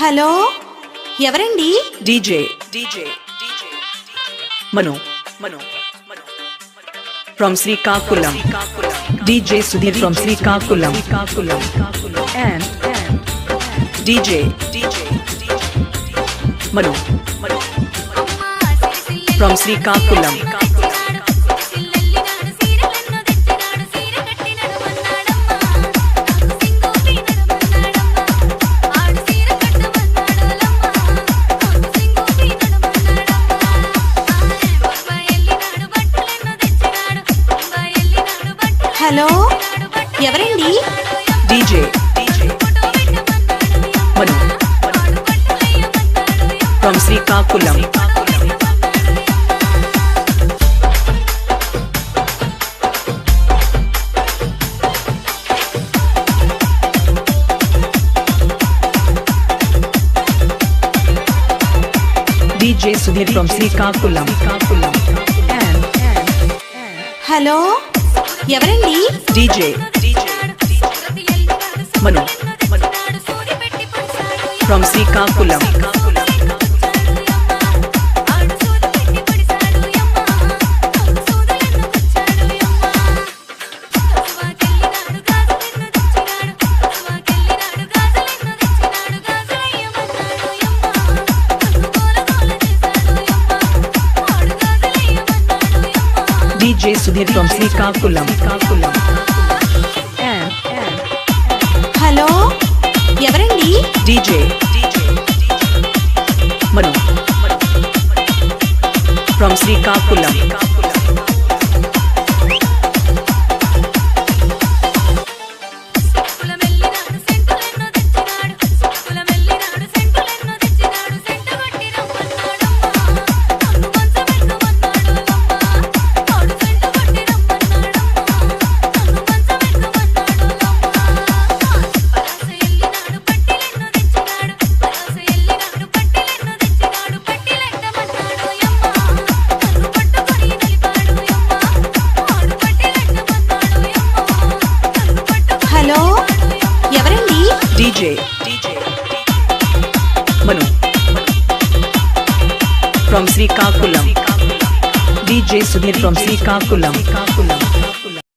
Hello, ఎవరండి? DJ Manu from Srikakulam. DJ Sudheer from Srikakulam. And DJ Manu from Srikakulam. Hello, ఎవరండి? DJ Manu from Srikakulam. DJ Sudheer from Srikakulam. Hello, ఎవరండి? DJ Manu from Srikakulam. DJ Sudheer from Srikakulam. Hello, ఎవరండి? DJ Manu from Srikakulam. Hello, ఎవరండి? DJ Manu from Srikakulam. DJ Sudheer from Srikakulam.